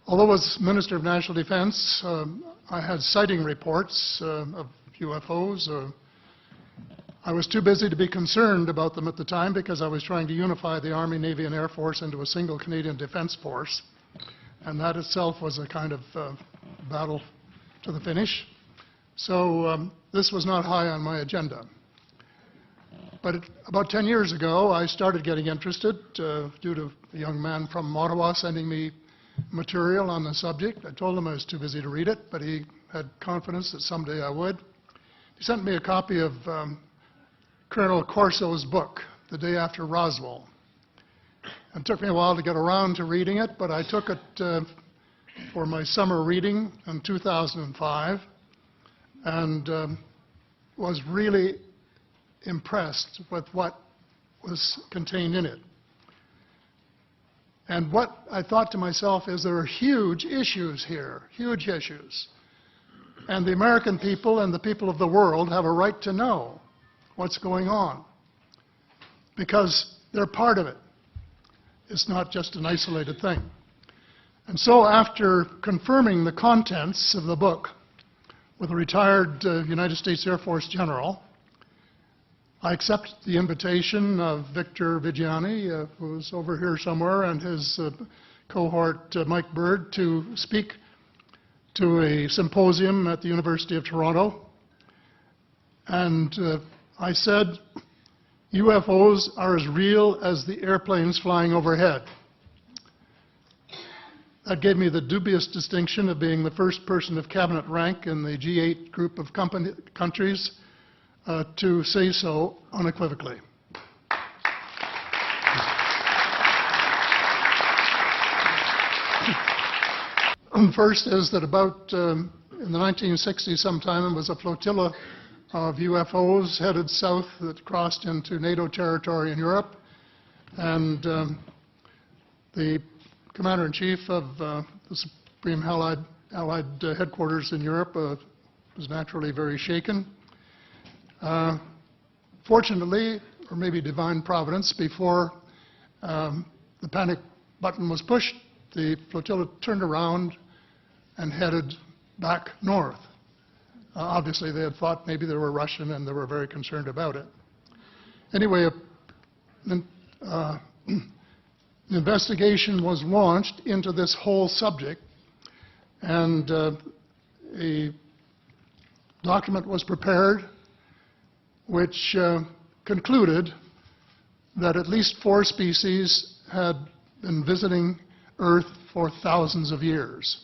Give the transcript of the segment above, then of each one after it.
Although as Minister of National Defense, I had sighting reports of UFOs. I was too busy to be concerned about them at the time because I was trying to unify the Army, Navy, and Air Force into a single Canadian Defence Force. And that itself was a kind of battle to the finish. So this was not high on my agenda. But about 10 years ago, I started getting interested due to a young man from Ottawa sending me material on the subject. I told him I was too busy to read it, but he had confidence that someday I would. He sent me a copy of Colonel Corso's book, The Day After Roswell. It took me a while to get around to reading it, but I took it for my summer reading in 2005 and was really impressed with what was contained in it. And what I thought to myself is there are huge issues here, huge issues. And the American people and the people of the world have a right to know what's going on because they're part of it. It's not just an isolated thing. And so after confirming the contents of the book with a retired United States Air Force general, I accepted the invitation of Victor Vigiani, who's over here somewhere, and his cohort, Mike Bird, to speak to a symposium at the University of Toronto. And I said, UFOs are as real as the airplanes flying overhead. That gave me the dubious distinction of being the first person of cabinet rank in the G8 group of countries to say so unequivocally. First is that about in the 1960s sometime, there was a flotilla of UFOs headed south that crossed into NATO territory in Europe. And the Commander-in-Chief of the Supreme Allied Headquarters in Europe was naturally very shaken. Fortunately, or maybe divine providence, before the panic button was pushed, the flotilla turned around and headed back north. Obviously, they had thought maybe they were Russian and they were very concerned about it. Anyway, the investigation was launched into this whole subject, and a document was prepared which concluded that at least 4 species had been visiting Earth for thousands of years.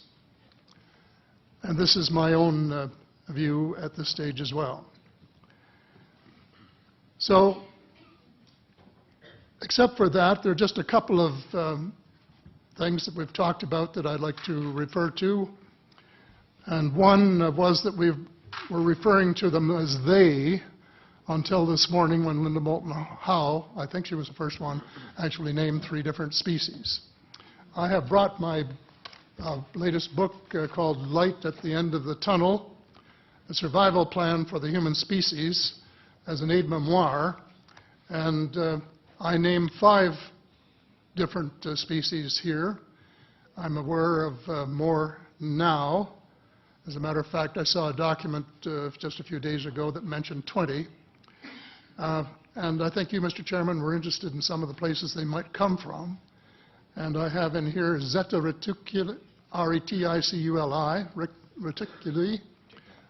And this is my own view at this stage as well. So, except for that, there are just a couple of things that we've talked about that I'd like to refer to. And one was that we were referring to them as they until this morning when Linda Moulton Howe, I think she was the first one, actually named 3 different species. I have brought my latest book called Light at the End of the Tunnel, A Survival Plan for the Human Species, as an aide-memoire, and I name 5 different species here. I'm aware of more now. As a matter of fact, I saw a document just a few days ago that mentioned 20. And I think you, Mr. Chairman, were interested in some of the places they might come from. And I have in here Zeta reticuli, R-E-T-I-C-U-L-I, reticuli,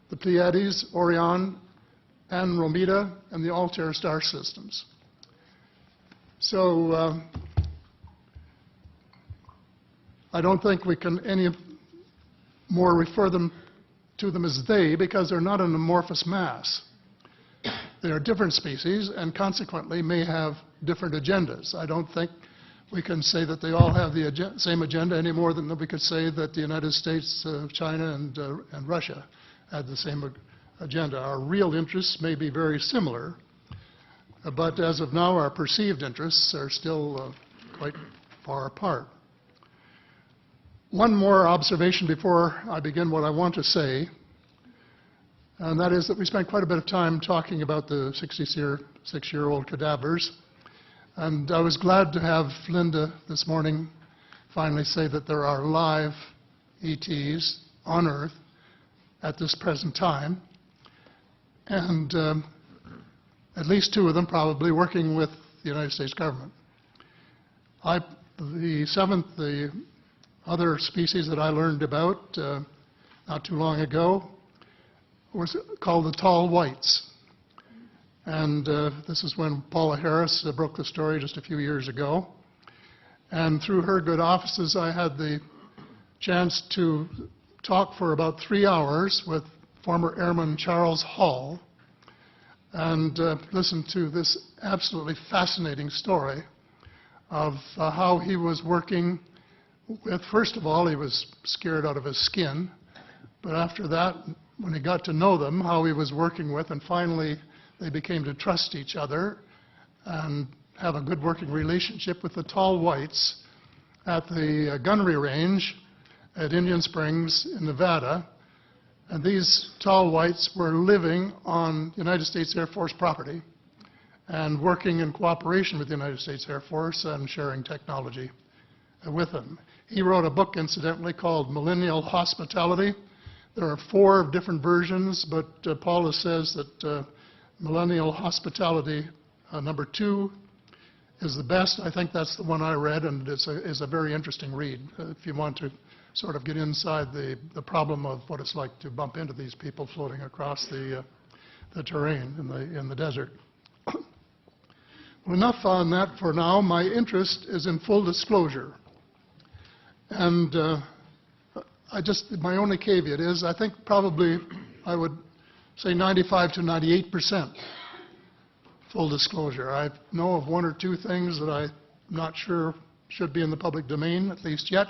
the Pleiades, Orion, Andromeda, and the Altair star systems. So I don't think we can any more refer to them as they, because they're not an amorphous mass. They are different species and consequently may have different agendas. I don't think we can say that they all have the same agenda any more than we could say that the United States, China, and Russia had the same agenda. Our real interests may be very similar, but as of now, our perceived interests are still quite far apart. One more observation before I begin what I want to say, and that is that we spent quite a bit of time talking about the 66-year-old cadavers. And I was glad to have Linda this morning finally say that there are live ETs on Earth at this present time, and at least 2 of them probably working with the United States government. The other species that I learned about not too long ago was called the tall whites. And this is when Paula Harris broke the story just a few years ago. And through her good offices, I had the chance to talk for about 3 hours with former Airman Charles Hall and listen to this absolutely fascinating story of how he was working with, first of all, he was scared out of his skin, but after that, when he got to know them, how he was working with, and finally they became to trust each other and have a good working relationship with the tall whites at the gunnery range at Indian Springs in Nevada. And these tall whites were living on United States Air Force property and working in cooperation with the United States Air Force and sharing technology with them. He wrote a book, incidentally, called Millennial Hospitality. There are 4 different versions, but Paula says that Millennial Hospitality number 2 is the best. I think that's the one I read, and it's a very interesting read if you want to sort of get inside the problem of what it's like to bump into these people floating across the terrain in the desert. Well, enough on that for now. My interest is in full disclosure. And my only caveat is I think probably I would say 95 to 98% full disclosure. I know of 1 or 2 things that I'm not sure should be in the public domain, at least yet.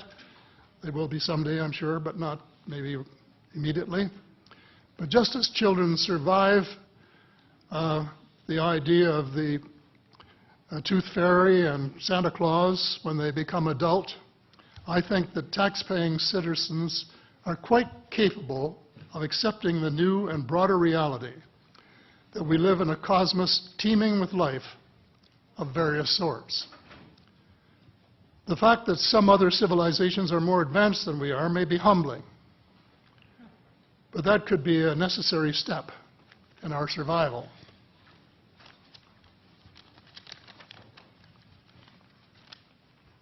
They will be someday, I'm sure, but not maybe immediately. But just as children survive the idea of the Tooth Fairy and Santa Claus when they become adult, I think that tax-paying citizens are quite capable of accepting the new and broader reality that we live in a cosmos teeming with life of various sorts. The fact that some other civilizations are more advanced than we are may be humbling, but that could be a necessary step in our survival.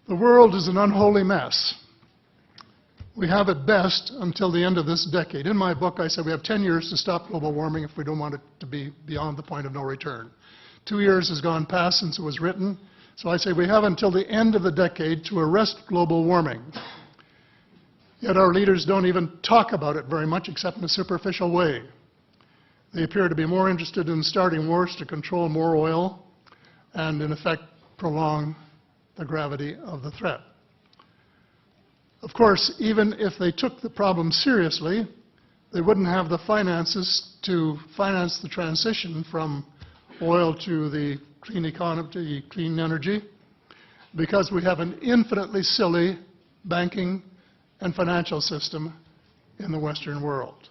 The world is an unholy mess. We have it best until the end of this decade. In my book, I said we have 10 years to stop global warming if we don't want it to be beyond the point of no return. 2 years has gone past since it was written, so I say we have until the end of the decade to arrest global warming. Yet our leaders don't even talk about it very much except in a superficial way. They appear to be more interested in starting wars to control more oil and, in effect, prolong the gravity of the threat. Of course, even if they took the problem seriously, they wouldn't have the finances to finance the transition from oil to the clean economy, to clean energy, because we have an infinitely silly banking and financial system in the Western world.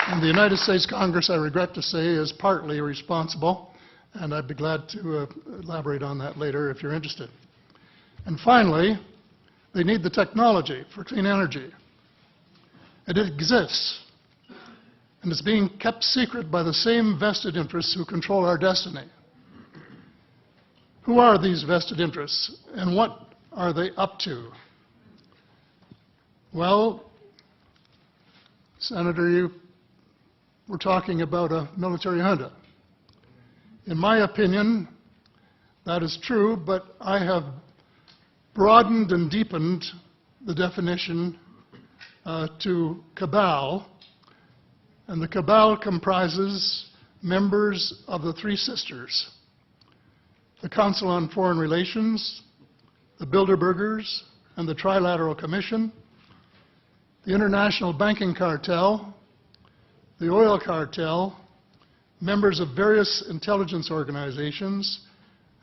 And the United States Congress, I regret to say, is partly responsible, and I'd be glad to elaborate on that later if you're interested. And finally, they need the technology for clean energy. And it exists, and it's being kept secret by the same vested interests who control our destiny. Who are these vested interests, and what are they up to? Well, Senator, we're talking about a military junta. In my opinion, that is true, but I have broadened and deepened the definition to cabal, and the cabal comprises members of the Three Sisters: the Council on Foreign Relations, the Bilderbergers, and the Trilateral Commission, the International Banking Cartel, the Oil Cartel, members of various intelligence organizations,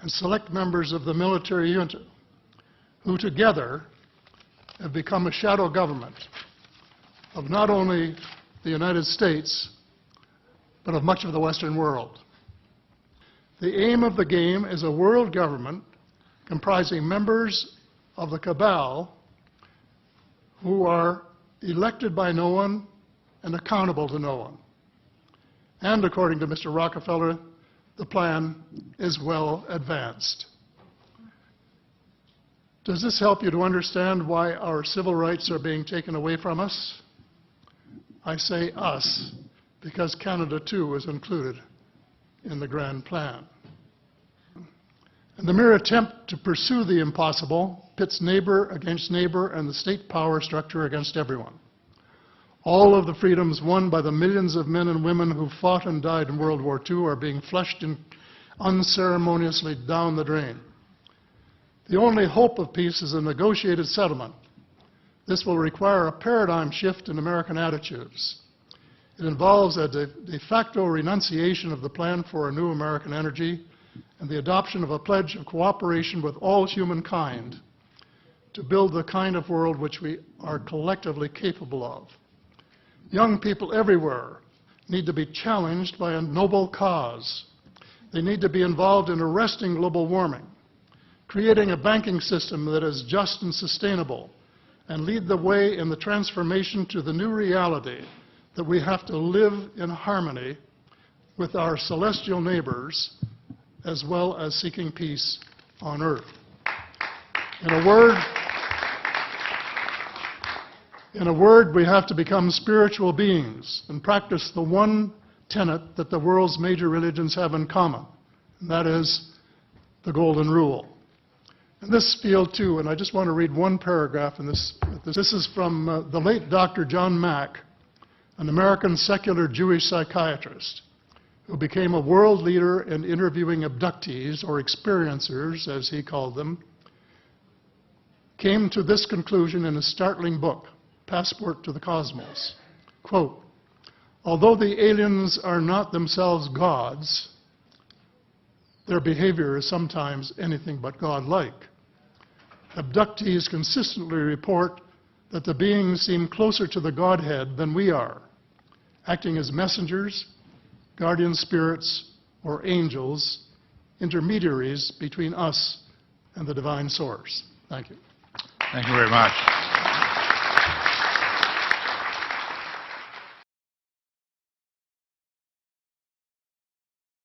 and select members of the military junta, who together have become a shadow government of not only the United States, but of much of the Western world. The aim of the game is a world government comprising members of the cabal who are elected by no one and accountable to no one. And according to Mr. Rockefeller, the plan is well advanced. Does this help you to understand why our civil rights are being taken away from us? I say us, because Canada too is included in the grand plan. And the mere attempt to pursue the impossible pits neighbor against neighbor and the state power structure against everyone. All of the freedoms won by the millions of men and women who fought and died in World War II are being flushed unceremoniously down the drain. The only hope of peace is a negotiated settlement. This will require a paradigm shift in American attitudes. It involves a de facto renunciation of the plan for a new American energy and the adoption of a pledge of cooperation with all humankind to build the kind of world which we are collectively capable of. Young people everywhere need to be challenged by a noble cause. They need to be involved in arresting global warming, creating a banking system that is just and sustainable, and lead the way in the transformation to the new reality that we have to live in harmony with our celestial neighbors, as well as seeking peace on earth. In a word, we have to become spiritual beings and practice the one tenet that the world's major religions have in common, and that is the Golden Rule. In this field, too, and I just want to read one paragraph in this. This is from the late Dr. John Mack, an American secular Jewish psychiatrist who became a world leader in interviewing abductees, or experiencers, as he called them, came to this conclusion in a startling book, Passport to the Cosmos. Quote, although the aliens are not themselves gods, their behavior is sometimes anything but godlike. Abductees consistently report that the beings seem closer to the Godhead than we are, acting as messengers, guardian spirits, or angels, intermediaries between us and the divine source. Thank you. Thank you very much.